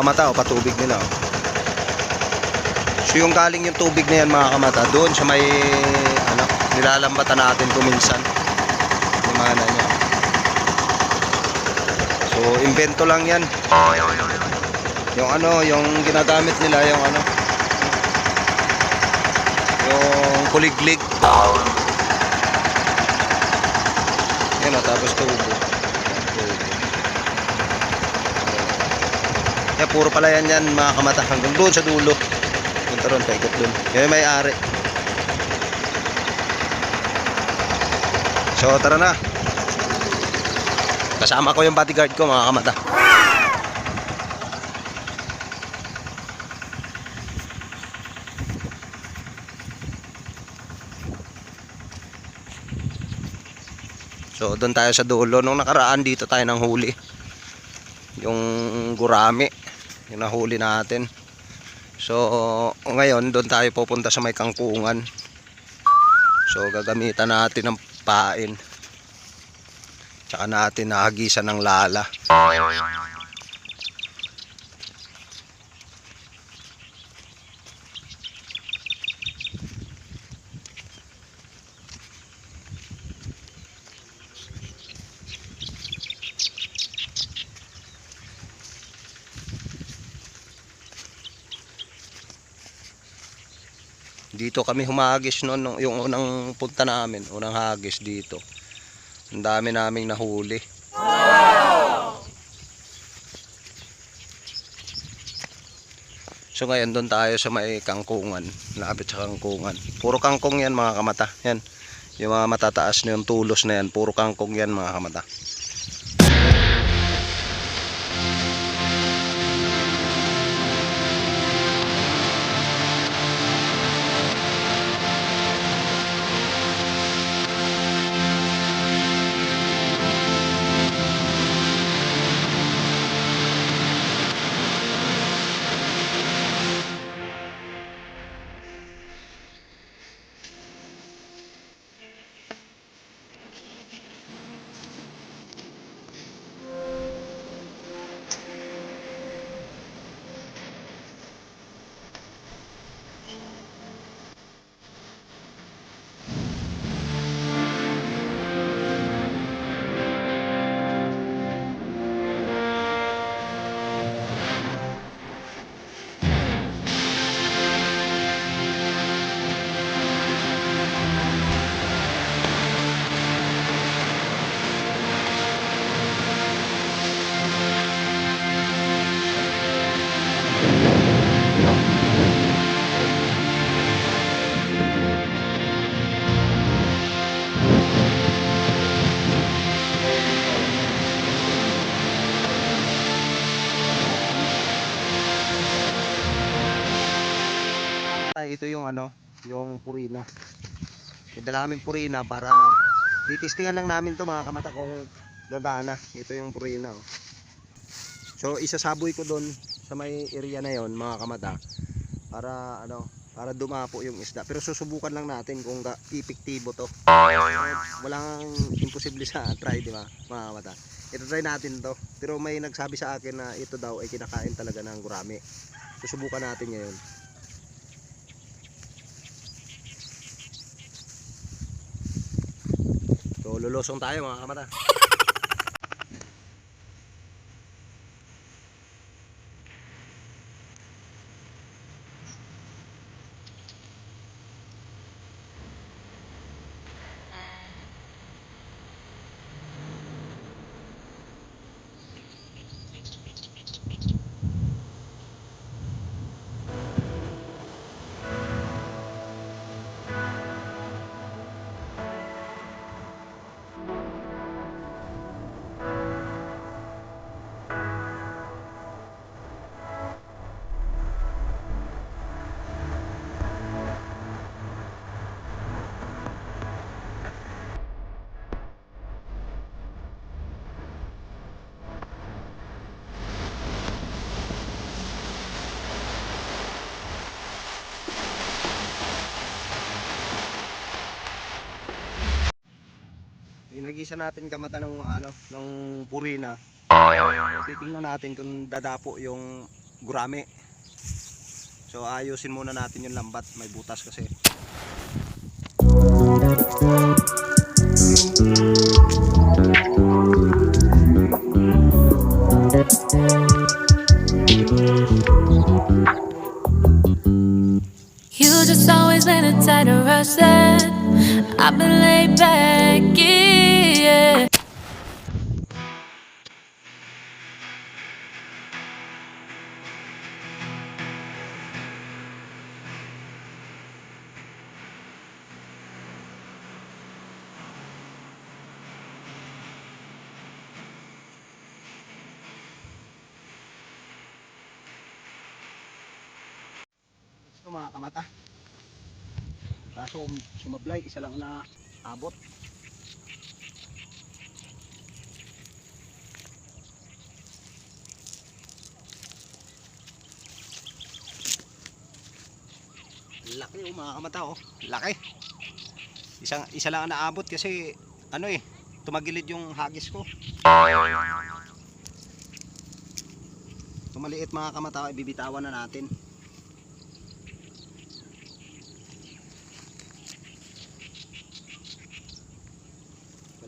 kamata, o patubig nila. Oh. So yung galing yung tubig na yan mga kamata, doon sa may ano, nilalambatan natin kuminsan. Yung mga niya. So invento lang yan. Yung ano, yung ginagamit nila yung ano, yung kuliglig. Yan o, tapos tubo. Yan, puro pala yan mga kamata. Hanggang doon sa dulo. Punta ron, paikot doon. Yan may ari. So tara na. Kasama ko yung bodyguard ko mga kamata. So doon tayo sa dulo. Nung nakaraan dito tayo nang huli. Yung gurami. Yung nahuli natin. So ngayon doon tayo pupunta sa may kangkungan. So gagamitan natin ng pain. Tsaka natin nahagisan ng lala. Dito kami humagis noon, yung unang punta namin, unang hagis dito. Ang dami naming nahuli. Wow! So ngayon doon tayo sa may kangkungan, lapit sa kangkungan. Puro kangkong yan mga kamata. Yan, yung mga matataas na yung tulos na yan, puro kangkong yan mga kamata. Ito yung ano, yung purina. Idala namin purina para titistingan lang namin to mga kamata kung gagana. Ito yung purina. Oh. So isasaboy ko doon sa may area na yon mga kamata para ano, para dumapo yung isda. Pero susubukan lang natin kung epektibo to. Walang imposible sa try, di ba mga kamata? Ito try natin to. Pero may nagsabi sa akin na ito daw ay kinakain talaga ng gurami. Susubukan natin ngayon. So lulusong tayo mga kamata. Inagisa natin kamata ng ano, ng purina. Titingnan natin kung dadapo yung gurami. So ayusin muna natin yung lambat, may butas kasi. You just always been a tight rush that I've been laid back, yeah. Ito mga kamata. Kaso sumablay, isa lang na abot. Laki oh mga kamata oh. Laki. Isa lang ang naabot kasi ano eh, tumagilid yung hagis ko. Tumaliit mga kamata, ibibitawan na natin.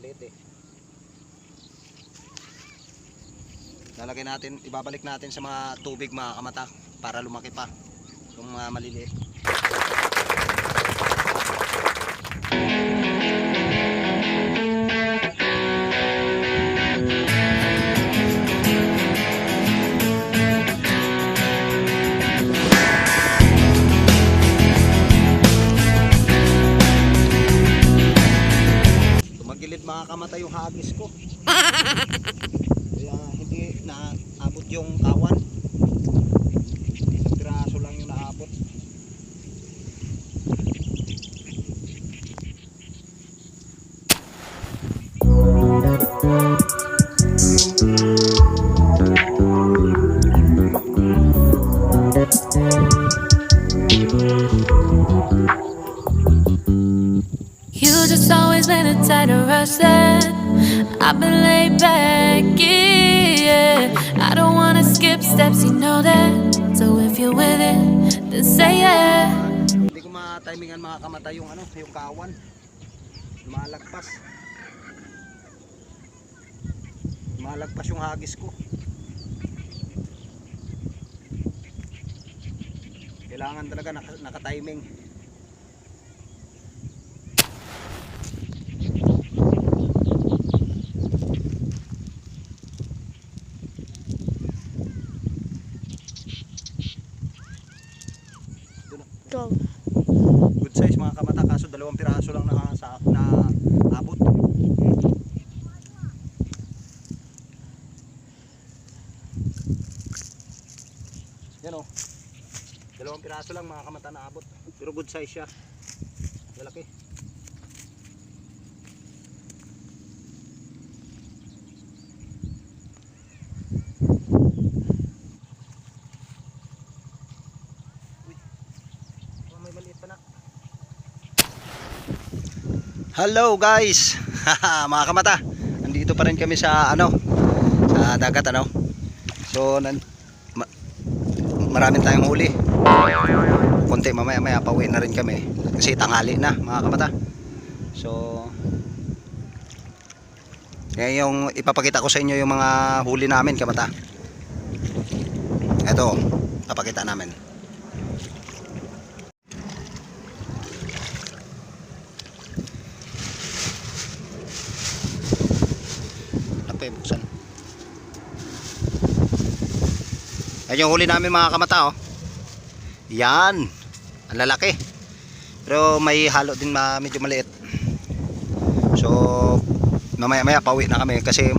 Maliit eh. Lalagay natin, ibabalik natin sa mga tubig mga kamata para lumaki pa yung mga maliliit. Tumagilid mga kamata yung hagis ko. Kaya hindi naabot yung kawan. Isang piraso lang yung naabot. You just always been a tight rush that I've been laid back, yeah. I don't wanna skip steps, you know that. So if you're with it, then say yeah. Hindi ko ma-timingan mga kamata yung ano, yung kawan. Malagpas. Malagpas yung hagis ko. Kailangan talaga naka-timing. Good size mga kamata, kaso 2 piraso lang na abot. Yan o, 2 piraso lang mga kamata na abot, pero good size siya, malaki. Hello guys. Mga kamata, nandito pa rin kami sa ano, sa dagat ano. So maraming tayong huli. Konti mamaya pauwi na rin kami kasi tanghali na mga kamata. So yan yung ipapakita ko sa inyo yung mga huli namin kamata. Ito, papakita namin. Buksan. Ayan yung huli namin mga kamata oh. Yan, ang lalaki. Pero may halo din medyo maliit. So mamaya pauwi na kami kasi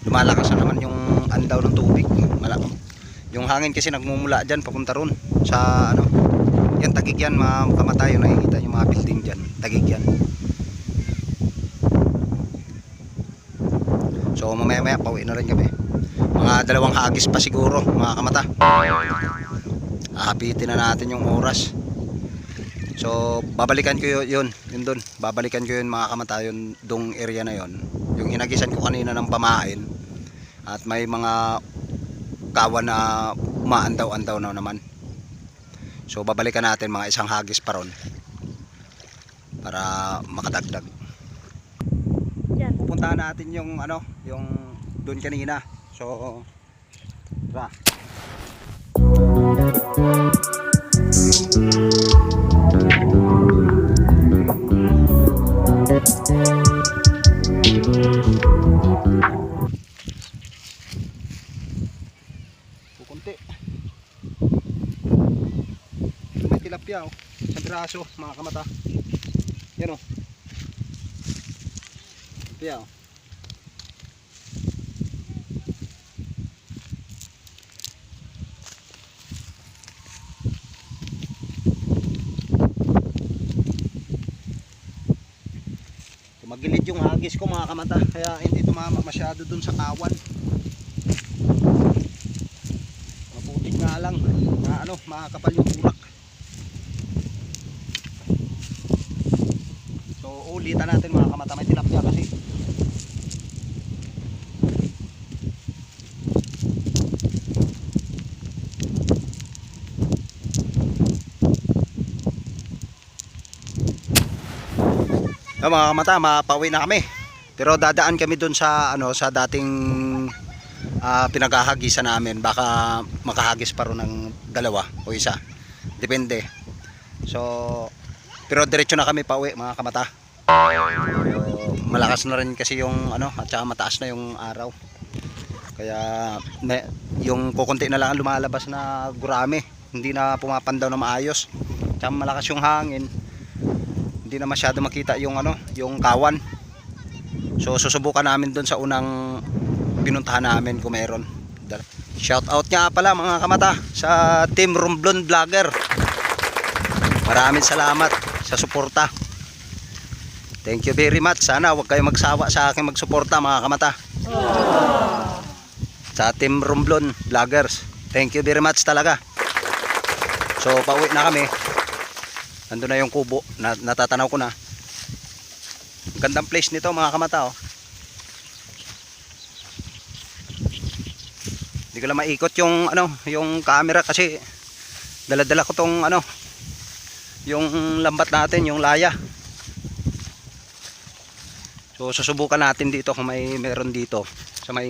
lumalakas na naman yung andaw ng tubig. Yung hangin kasi nagmumula dyan papunta ron sa ano. Yan tagig yan mga kamata, yun nakikita yung mga building dyan, tagig yan. So mamaya pauwi na rin kami. Mga 2 hagis pa siguro mga kamata. Ahapitin na natin yung oras. So babalikan ko yun dun. Babalikan ko yun mga kamata, yun dong area na yun. Yung hinagisan ko kanina ng pamain. At may mga kawan na umaandaw-andaw na naman. So babalikan natin mga isang hagis pa ron para makadagdag. Pupuntahan natin yung yung doon kanina. So tara. Pukunti. May tilapia sa braso mga kamata. Yan tilapia Tumagilid yung hagis ko mga kamata, kaya hindi tumama masyado dun sa kawan. Maputik nga lang na makakapal yung urak. So ulitan natin mga kamata, may tilapia kasi. Mga kamata, mapauwi na kami. Pero dadaan kami dun sa sa dating pinaghahagisan namin. Baka makahagis pa ron ng dalawa o isa. Depende. So pero diretso na kami pauwi mga kamata. So, malakas na rin kasi yung at saka mataas na yung araw. Kaya yung kukunti na lang lumalabas na gurame. Hindi na pumapandaw na maayos. Tsaka malakas yung hangin. Hindi na masyado makita yung yung kawan. So susubukan namin doon sa unang pinuntahan namin kung meron. Shout out nga pala mga kamata sa Team Romblon Vlogger. Maraming salamat sa suporta. Thank you very much. Sana huwag kayong magsawa sa akin magsuporta mga kamata. Sa Team Romblon Vloggers. Thank you very much talaga. So pauwi na kami. Nandun na yung kubo, natatanaw ko na. Gandang place nito mga kamata Hindi ko lang maikot yung yung camera kasi dala-dala ko tong yung lambat natin, yung laya. So susubukan natin dito kung meron dito sa may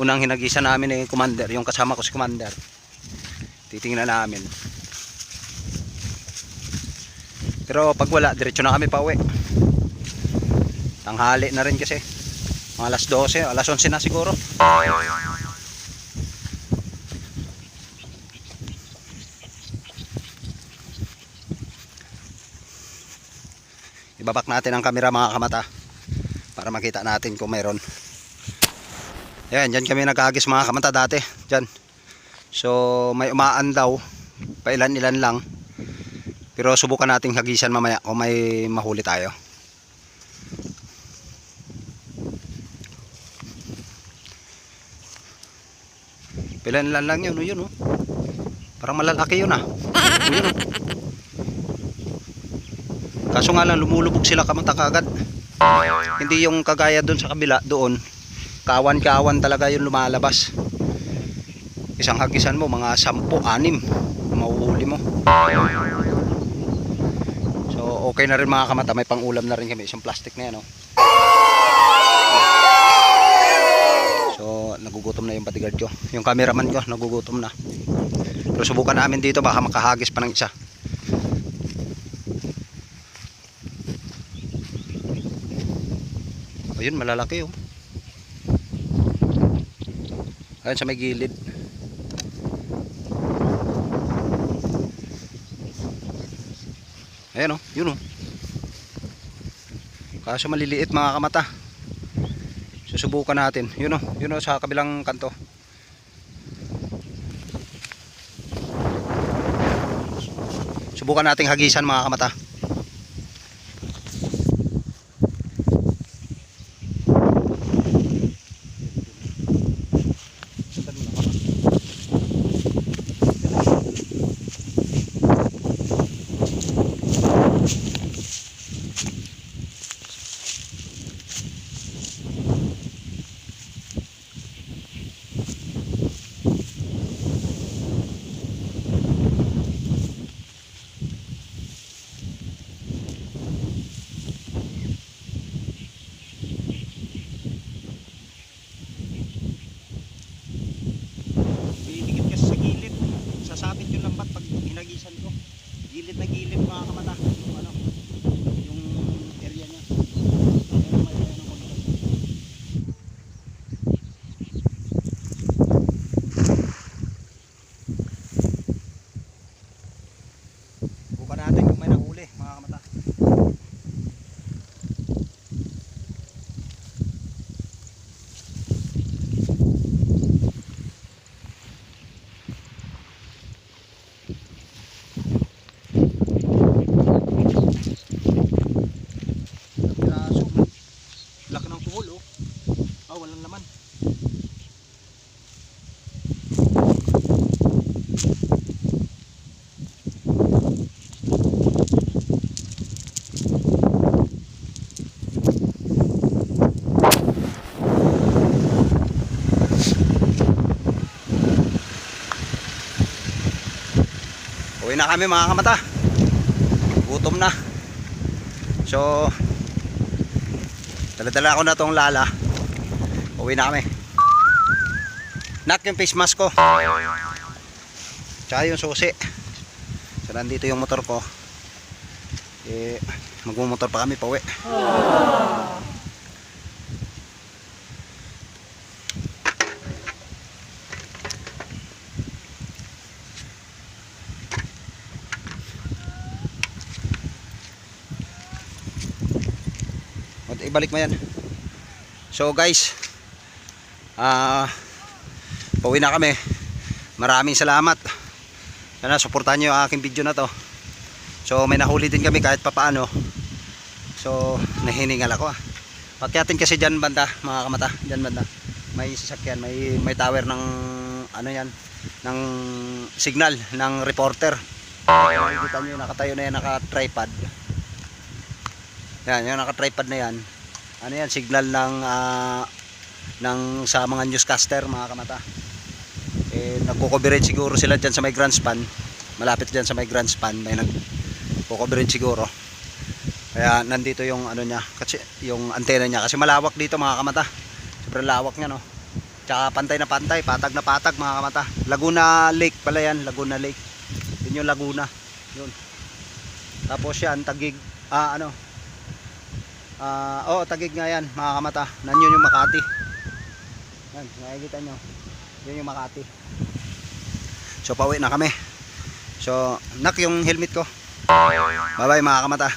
unang hinagisan namin commander, yung kasama ko si commander. Titingnan namin. Pero pag wala, diretso na kami pauwi. Tanghali na rin kasi. Mga alas 12, alas 11 na siguro. Ibabak natin ang camera mga kamata para makita natin kung meron. Ayan, dyan kami nagagis mga kamata dati. Dyan. So may umaandaw. Pailan-ilan lang. Pero subukan nating hagisan mamaya kung may mahuli tayo. Pilan lang yun, Parang malalaki yun Yun Kaso nga lang lumulubog sila kamata kagad. Hindi yung kagaya doon sa kabila, doon. Kawan-kawan talaga yung lumalabas. Isang hagisan mo, mga 10, 6 mahuhuli mo. Okay na rin mga kamata, may pang-ulam na rin kami, isang plastic na yan So nagugutom na yung bodyguard ko. Yung cameraman ko nagugutom na. Pero subukan namin dito, baka makahagis pa ng isa. Ayun, malalaki Ayun sa may gilid. Ayan yun Kaso maliliit mga kamata. Susubukan natin. Yun sa kabilang kanto. Subukan nating hagisan mga kamata. na kami mga kamata. Gutom na. So dala-dala ko na tong lala. Uwi na kami. Nak, yung face mask ko. Tsaka yung susi. So nandito yung motor ko. Magmumotor pa kami pauwi. Ibalik mo yan. So guys, pauwi na kami. Maraming salamat. Sana suportahan nyo yung aking video na to. So may nahuli din kami kahit papaano. So nahiningal ako. Pagkyatin kasi dyan banda mga kamata, dyan banda may sasakyan, may tower ng ano yan, ng signal ng reporter. Nakikita nyo nakatayo na yan, naka-tripod. Yan, yung naka-tripod na yan. Ano yan, signal ng sa mga newscaster mga kamata. Nagko-coverage siguro sila dyan sa may grand span. Malapit dyan sa may grand span, may nagko-coverage siguro. Kaya nandito yung ano niya, kasi yung antena niya, kasi malawak dito mga kamata. Sobrang lawak niya, no. Tsaka pantay na pantay, patag na patag mga kamata. Laguna Lake pala yan, Laguna Lake. Yun yung Laguna. Yun. Tapos yan, Taguig, Taguig nga yan mga kamata. Nanyon yung Makati. Yan, nakikita nyo. Yun yung Makati. So pauwi na kami. So nak, yung helmet ko. Bye bye mga kamata.